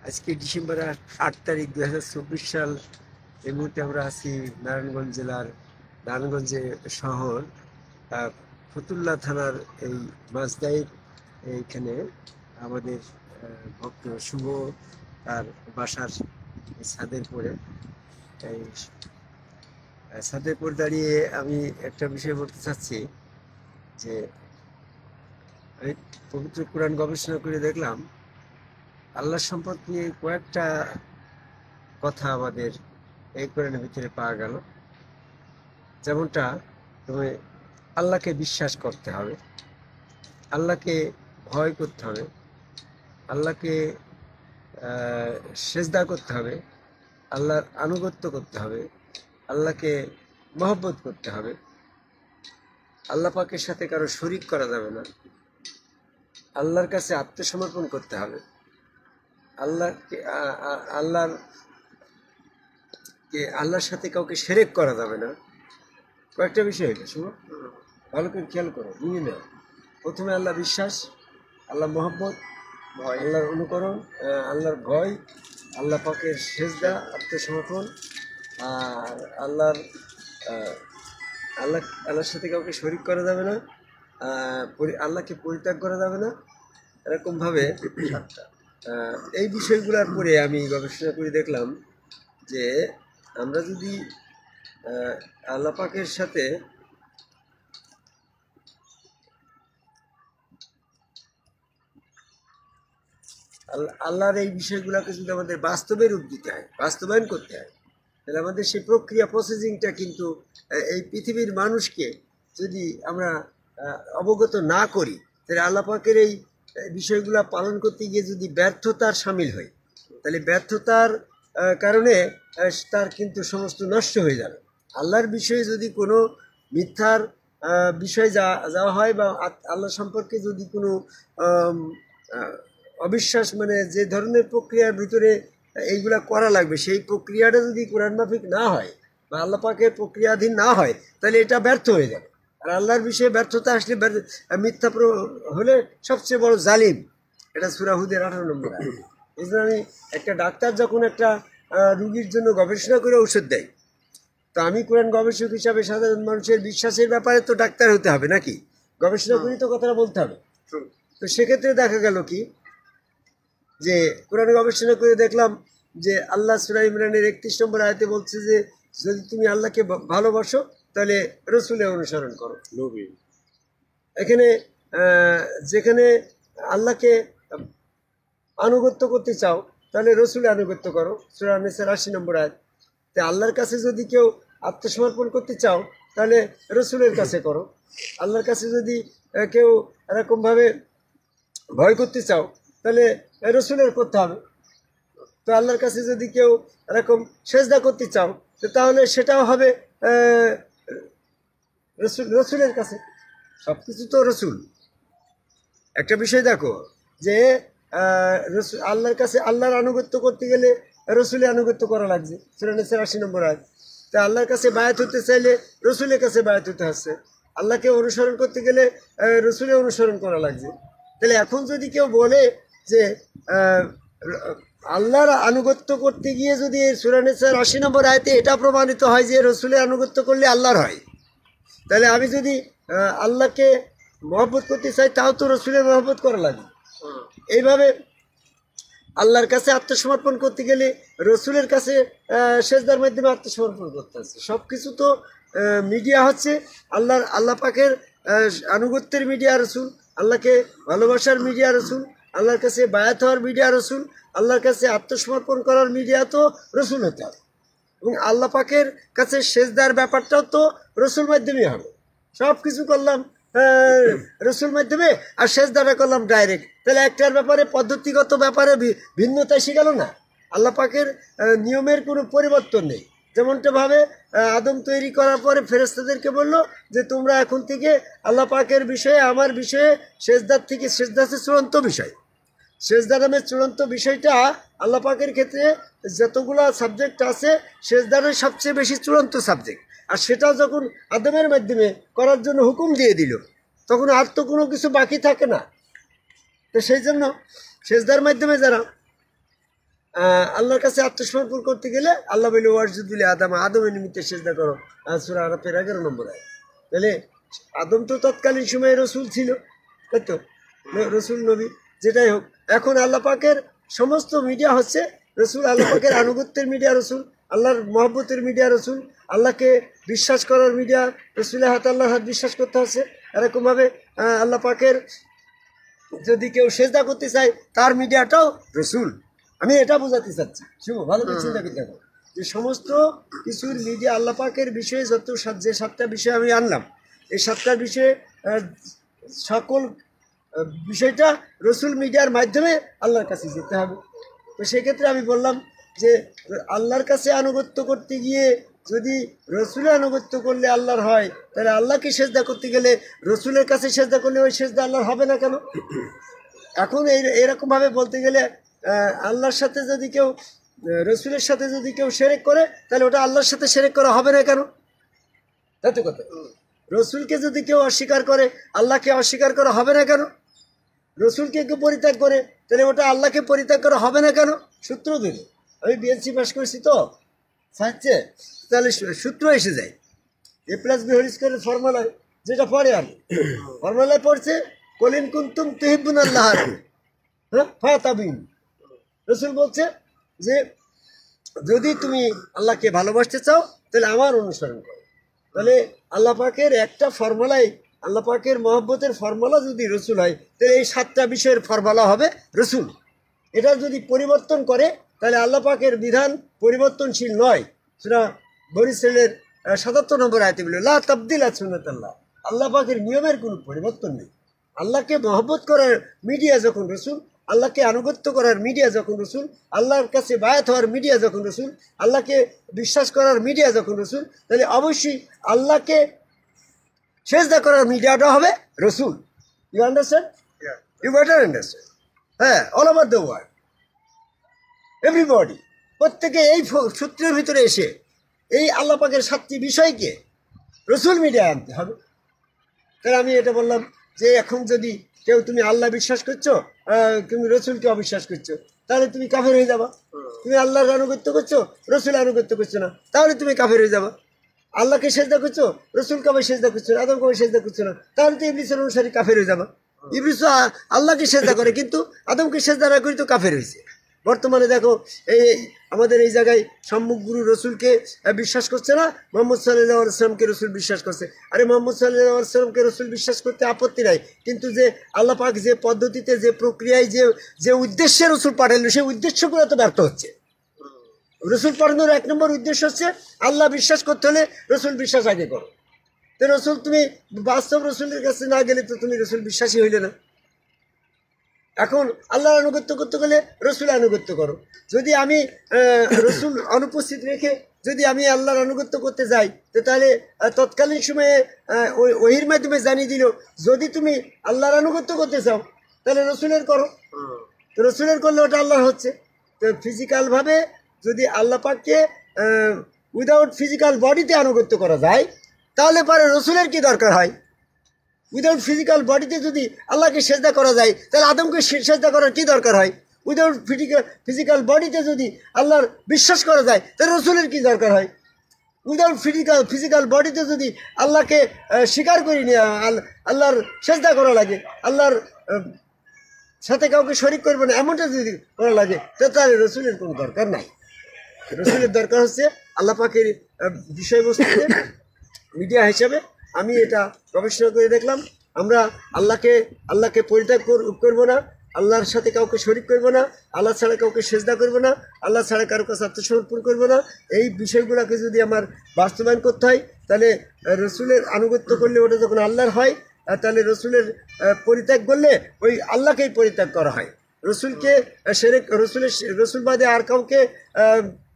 আজকে ডিসেম্বর 8 তারিখ 2024 সাল। এই মুহূর্তে আমরা আছি নারায়ণগঞ্জ জেলার নারায়ণগঞ্জে শহর ফতুল্লা থানার এই মাঝদাইর এইখানে আমাদের ভক্ত শুভ তার বাসার ছাদের পরে এই ছাদের পর দাঁড়িয়ে আমি একটা বিষয় বলতে চাচ্ছি যে আমি পবিত্র কোরআন গবেষণা করে দেখলাম আল্লাহ সম্পর্কে কয়েকটা কথা আমাদের এই কোরআনের ভিতরে পাওয়া গেল। যেমনটা তুমি আল্লাহকে বিশ্বাস করতে হবে, আল্লাহকে ভয় করতে হবে, আল্লাহকে সেজদা করতে হবে, আল্লাহর আনুগত্য করতে হবে, আল্লাহকে মহব্বত করতে হবে, আল্লাহ পাকের সাথে কারো শরিক করা যাবে না, আল্লাহর কাছে আত্মসমর্পণ করতে হবে, আল্লাহর সাথে কাউকে শিরক করা যাবে না। কয়েকটা বিষয় এটা শুনো, ভালো করে খেয়াল করো, নিয়ে নাও। প্রথমে আল্লাহ বিশ্বাস, আল্লাহ মহব্বত, আল্লাহর অনুকরণ, আল্লাহর ভয়, আল্লাহ পাকের সেজদা আত্মসমর্পণ, আর আল্লাহর সাথে কাউকে শরিক করা যাবে না, আল্লাহকে পরিত্যাগ করা যাবে না। এরকমভাবে এই বিষয়গুলোর পরে আমি গবেষণা করে দেখলাম যে আমরা যদি আল্লাহ পাকের সাথে আল্লাহর এই বিষয়গুলোকে যদি আমাদের বাস্তবে রূপ দিতে হয়, বাস্তবায়ন করতে হয়, তাহলে আমাদের সেই প্রক্রিয়া প্রসেসিংটা কিন্তু এই পৃথিবীর মানুষকে যদি আমরা অবগত না করি, তাহলে আল্লাহ পাকের এই বিষয়গুলো পালন করতে গিয়ে যদি ব্যর্থতার সামিল হয়, তাহলে ব্যর্থতার কারণে তার কিন্তু সমস্ত নষ্ট হয়ে যাবে। আল্লাহর বিষয়ে যদি কোনো মিথ্যার বিষয় যাওয়া হয় বা আল্লাহ সম্পর্কে যদি কোনো অবিশ্বাস, মানে যে ধরনের প্রক্রিয়ার ভিতরে এইগুলা করা লাগবে সেই প্রক্রিয়াটা যদি কোরআন মাফিক না হয় বা আল্লাহ পাকের প্রক্রিয়াধীন না হয়, তাহলে এটা ব্যর্থ হয়ে যাবে। আর আল্লাহর বিষয়ে ব্যর্থতা আসলে মিথ্যা হলে সবচেয়ে বড় জালিম। এটা সূরা হুদের 18 নম্বর। এই জন্য আমি একটা ডাক্তার যখন একটা রুগীর জন্য গবেষণা করে ঔষধ দেয়, তো আমি কোরআন গবেষক হিসাবে সাধারণ মানুষের বিশ্বাসের ব্যাপারে তো ডাক্তার হতে হবে নাকি, গবেষণা করি তো কথাটা বলতে হবে। তো সেক্ষেত্রে দেখা গেল কি যে কোরআন গবেষণা করে দেখলাম যে আল্লাহ সূরা ইমরানের 31 নম্বর আয়াতে বলছে যে যদি তুমি আল্লাহকে ভালোবাসো তাহলে রসুলের অনুসরণ করো। এখানে যেখানে আল্লাহকে আনুগত্য করতে চাও তাহলে রসুলের আনুগত্য করো, সূরা নিসার 80 নম্বর আয়াত। তো আল্লাহর কাছে যদি কেউ আত্মসমর্পণ করতে চাও তাহলে রসুলের কাছে করো। আল্লাহর কাছে যদি কেউ এরকমভাবে ভয় করতে চাও তাহলে রসুলের করতে হবে। তো আল্লাহর কাছে যদি কেউ এরকম সেজদা করতে চাও তাহলে সেটাও হবে রসুলের কাছে। সব কিছু তো রসুল। একটা বিষয় দেখো যে আল্লাহর কাছে আল্লাহর আনুগত্য করতে গেলে রসুলের আনুগত্য করা লাগছে, সূরা নিসার 80 নম্বর আয়াত। তা আল্লাহর কাছে বায়াত হতে চাইলে রসুলের কাছে বায়াত হতে হচ্ছে, আল্লাহকে অনুসরণ করতে গেলে রসুলের অনুসরণ করা লাগছে। তাহলে এখন যদি কেউ বলে যে আল্লাহর আনুগত্য করতে গিয়ে যদি সূরা নিসার 80 নম্বর আয়াতে এটা প্রমাণিত হয় যে রসুলের আনুগত্য করলে আল্লাহর হয়, তাহলে আমি যদি আল্লাহকে মহব্বত করতে চাই তাও তো রসুলের মহব্বত করা লাগে। এইভাবে আল্লাহর কাছে আত্মসমর্পণ করতে গেলে রসুলের কাছে সেজদার মাধ্যমে আত্মসমর্পণ করতে হচ্ছে। সব কিছু তো মিডিয়া হচ্ছে আল্লাহ পাকের আনুগত্যের মিডিয়া রসুল, আল্লাহকে ভালোবাসার মিডিয়া রসুল, আল্লাহর কাছে বায়াত হওয়ার মিডিয়া রসুল, আল্লাহর কাছে আত্মসমর্পণ করার মিডিয়া তো রসুল হতে হবে। এবং আল্লাহ পাকের কাছে সেজদার ব্যাপারটাও তো রসুল মাধ্যমে হবে। সব কিছু করলাম রসুল মাধ্যমে আর সেজদাটা করলাম ডাইরেক্ট, তাহলে একটার ব্যাপারে পদ্ধতিগত ব্যাপারে ভিন্নতা এসে গেল না। আল্লাহ পাকের নিয়মের কোনো পরিবর্তন নেই। যেমনটা ভাবে আদম তৈরি করার পরে ফেরেশতাদেরকে বললো যে তোমরা এখন থেকে আল্লাহ পাকের বিষয়ে আমার বিষয়ে সেজদার থেকে, সেজদা হচ্ছে চূড়ান্ত বিষয়, সেজদা নামের চূড়ান্ত বিষয়টা আল্লাহ পাকের ক্ষেত্রে যতগুলো সাবজেক্ট আছে সেজদারের সবচেয়ে বেশি চূড়ান্ত সাবজেক্ট। আর সেটা যখন আদমের মাধ্যমে করার জন্য হুকুম দিয়ে দিল তখন আর তো কোনো কিছু বাকি থাকে না। তো সেই জন্য সেজদার মাধ্যমে যারা আল্লাহর কাছে আত্মসমর্পণ করতে গেলে আল্লাহ বলে ওয়াজুদুল আদমের নিমিত্তে সেজদা করো, সূরা আরাফের 11 নম্বর আয়াত। তাহলে আদম তো তৎকালীন সময়ে রসুল ছিল, তাই তো, রসুল নবী যেটাই হোক। এখন আল্লাহ পাকের সমস্ত মিডিয়া হচ্ছে রসুল, আল্লাহ পাকের আনুগত্যের মিডিয়া রসুল, আল্লাহর মহব্বতের মিডিয়া রসুল, আল্লাহকে বিশ্বাস করার মিডিয়া রসুলের হাত, আল্লাহর হাত বিশ্বাস করতে হচ্ছে। এরকমভাবে আল্লাহ পাকের যদি কেউ সেজদা করতে চায় তার মিডিয়াটাও রসুল। আমি এটা বোঝাতে চাচ্ছি, শুনো ভালো করে চিন্তা করে দেখো যে সমস্ত কিছুর মিডিয়া আল্লাহ পাকের বিষয়ে যে 7টা বিষয় আমি আনলাম, এই 7টার বিষয়ে সকল বিষয়টা রসুল মিডিয়ার মাধ্যমে আল্লাহর কাছে যেতে হবে। তো সেক্ষেত্রে আমি বললাম যে আল্লাহর কাছে আনুগত্য করতে গিয়ে যদি রসুলের আনুগত্য করলে আল্লাহর হয়, তাহলে আল্লাহকে সেজদা করতে গেলে রসুলের কাছে সেজদা করলে ওই সেজদা আল্লাহর হবে না কেন? এখন এরকমভাবে বলতে গেলে আল্লাহর সাথে যদি কেউ, রসুলের সাথে যদি কেউ শিরক করে, তাহলে ওটা আল্লাহর সাথে শিরক করা হবে না কেন? তাই তো কথা। রসুলকে যদি কেউ অস্বীকার করে, আল্লাহকে অস্বীকার করা হবে না কেন? রসুলকে কেউ পরিত্যাগ করে, তাহলে ওটা আল্লাহকে পরিত্যাগ করা হবে না কেন? সূত্র দিলে আমি বিএনসি পাস করছি তো সাহায্যে, তাহলে সূত্র এসে যায়। A+B² ফর্মুলায় যেটা পড়ে আমি ফর্মুলায় পড়ছে কলিন কুনতুম তুহিব্বুন আল্লাহ, হ্যাঁ ফাতাবিন। রসুল বলছে যে যদি তুমি আল্লাহকে ভালোবাসতে চাও তাহলে আমার অনুসরণ করো। তাহলে আল্লাহ পাকের একটা ফর্মুলায়, আল্লাহ পাকের মহব্বতের ফর্মুলা যদি রসুল হয়, তাহলে এই 7টা বিষয়ের ফর্মুলা হবে রসুল। এটা যদি পরিবর্তন করে তাহলে আল্লাহ পাকের বিধান পরিবর্তনশীল নয়। সেটা বনী ইসরাঈলের 77 নম্বর আয়াতে বলে লা তাবদিলা সুন্নাতাল্লাহ, আল্লাহ পাকের নিয়মের কোনো পরিবর্তন নেই। আল্লাহকে মহব্বত করার মিডিয়া যখন রসুল, আল্লাহকে আনুগত্য করার মিডিয়া যখন রসুল, আল্লাহর কাছে বায়াত হওয়ার মিডিয়া যখন রসুল, আল্লাহকে বিশ্বাস করার মিডিয়া যখন রসুল, তাহলে অবশ্যই আল্লাহকে সেজদা করার মিডিয়াটা হবে রসুল। You understand? You better understand. হ্যাঁ, all over the world everybody, প্রত্যেকে এই সূত্রের ভিতরে এসে এই আল্লাহ পাকের 7টি বিষয়কে রসুল মিডিয়ায় আনতে হবে। তাহলে আমি এটা বললাম যে এখন যদি কেউ তুমি আল্লাহ বিশ্বাস করছো, তুমি রসুলকে অবিশ্বাস করছো, তাহলে তুমি কাফের হয়ে যাবা। তুমি আল্লাহর আনুগত্য করছো, রসুল আনুগত্য করছো না, তাহলে তুমি কাফের হয়ে যাবা। আল্লাহকে সেজদা করছো, রসুল কবে সেজদা করছো না, আদম কবে সেজদা করছো না, তাহলে তো ইবলিসের অনুসারী কাফের হয়ে যাবা। ইবলিস আল্লাহকে সেজদা করে কিন্তু আদমকে সেজদা না করি তো কাফের হয়েছে। বর্তমানে দেখো এই আমাদের এই জায়গায় সম্মুখ গুরু রসুলকে বিশ্বাস করছে না, মোহাম্মদ সাল্লাল্লাহু আলাইহি ওয়াসাল্লামকে রসুল বিশ্বাস করছে। আরে মোহাম্মদ সাল্লাল্লাহু আলাইহি ওয়াসাল্লামকে রসুল বিশ্বাস করতে আপত্তি নাই, কিন্তু যে আল্লাহ পাক যে পদ্ধতিতে, যে প্রক্রিয়ায়, যে উদ্দেশ্যে রসুল পাঠালো, সেই উদ্দেশ্যগুলো তো ব্যর্থ হচ্ছে। রসুল পাঠানোর 1 নম্বর উদ্দেশ্য হচ্ছে আল্লাহ বিশ্বাস করতে হলে রসুল বিশ্বাস আগে করো। তো রসুল তুমি বাস্তব রসুলের কাছে না গেলে তো তুমি রসুল বিশ্বাসী হইলে না। এখন আল্লাহর আনুগত্য করতে গেলে রসুল আনুগত্য করো। যদি আমি রসুল অনুপস্থিত রেখে যদি আমি আল্লাহর আনুগত্য করতে যাই, তো তাহলে তৎকালীন সময়ে ওহির মাধ্যমে জানিয়ে দিল যদি তুমি আল্লাহর আনুগত্য করতে চাও তাহলে রসুলের করো। তো রসুলের করলে ওটা আল্লাহর হচ্ছে। তো ফিজিক্যালভাবে যদি আল্লাহ পাককে উইদাউট ফিজিক্যাল বডিতে আনুগত্য করা যায়, তাহলে পরে রসুলের কি দরকার হয়? উইদাউট ফিজিক্যাল বডিতে যদি আল্লাহকে সেজদা করা যায়, তাহলে আদমকে সেজদা করার কি দরকার হয়? উইদাউট ফিজিক্যাল বডিতে যদি আল্লাহর বিশ্বাস করা যায়, তাহলে রসুলের কি দরকার হয়? উইদাউট ফিজিক্যাল বডিতে যদি আল্লাহকে স্বীকার করি নিয়ে আল্লাহর সেজদা করা লাগে, আল্লাহর সাথে কাউকে শরিক করবে না এমনটা যদি করা লাগে, তাহলে রসুলের কোনো দরকার নাই। রসুলের দরকার হচ্ছে আল্লাহ পাকের বিষয়বস্তুতে মিডিয়া হিসাবে। আমি এটা গবেষণা করে দেখলাম, আমরা আল্লাহকে পরিত্যাগ করবো না, আল্লাহর সাথে কাউকে শরিক করবো না, আল্লাহ ছাড়া কাউকে সেজদা করবো না, আল্লাহ ছাড়া কারো কাছে আত্মসমর্পণ করবো না। এই বিষয়গুলোকে যদি আমার বাস্তবায়ন করতে হয়, তাহলে রসুলের আনুগত্য করলে ওটা যখন আল্লাহর হয়, তাহলে রসুলের পরিত্যাগ করলে ওই আল্লাহকেই পরিত্যাগ করা হয়। রসুলকে রসুল বাদে আর কাউকে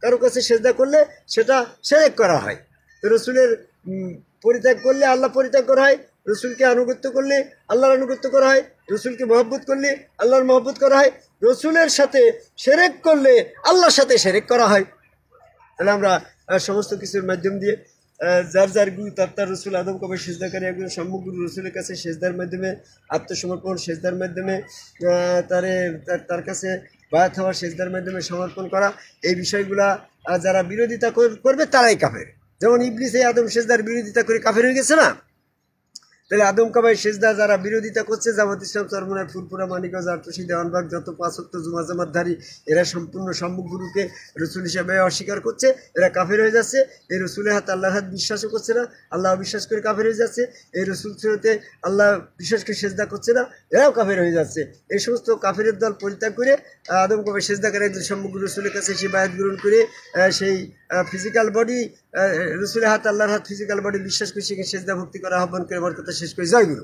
কারো কাছে সেজদা করলে সেটা শিরক করা হয়। রসুলের পরিত্যাগ করলে আল্লাহ পরিত্যাগ করা হয়, রসুলকে আনুগত্য করলে আল্লাহর আনুগত্য করা হয়, রসুলকে মহব্বত করলে আল্লাহর মহব্বত করা হয়, রসুলের সাথে শিরক করলে আল্লাহর সাথে শিরক করা হয়। তাহলে আমরা সমস্ত কিছুর মাধ্যম দিয়ে যার গুরু তার রসুল আদম কবে সেজদাকারী একজন সম্মুখ গুরু রসুলের কাছে সেজদার মাধ্যমে আত্মসমর্পণ, সেজদার মাধ্যমে তার কাছে বায়াত হওয়া, সেজদার মাধ্যমে সমর্পণ করা, এই বিষয়গুলা যারা বিরোধিতা করবে তারাই কাফের। যেমন ইবলিস এই আদম সেজদার বিরোধিতা করে কাফের হয়ে গেছে না? তাহলে আদম কাবাই সেজদা যারা বিরোধিতা করছে, জামাত ইসলাম, চরমনায়, ফুরপুরা, মানিকগঞ্জ, আটরশি, দেওয়ানবাগ, যত 5 ওয়াক্ত জুমা জামাতধারী, এরা সম্পূর্ণ সম্মুখ গুরুকে রসুল হিসাবে অস্বীকার করছে, এরা কাফের হয়ে যাচ্ছে। এই রসুলের হাত, আল্লাহর হাত বিশ্বাসও করছে না, আল্লাহ বিশ্বাস করে কাফের হয়ে যাচ্ছে। এই রসুল সুরতে আল্লাহ বিশ্বাস করে সেজদা করছে না, এরাও কাফের হয়ে যাচ্ছে। এই সমস্ত কাফেরের দল পরিত্যাগ করে আদম কাবাই সেজদা করে একজন সম্মুখ রসুলের কাছে সে বায়াত গ্রহণ করে সেই ফিজিক্যাল বডি, রসুলের হাত, আল্লাহর হাত, ফিজিক্যাল বডি বিশ্বাস করে সেখানে সেজদা ভক্তি করা আহ্বান করে আমার কথা শেষ করে জয় গুরু।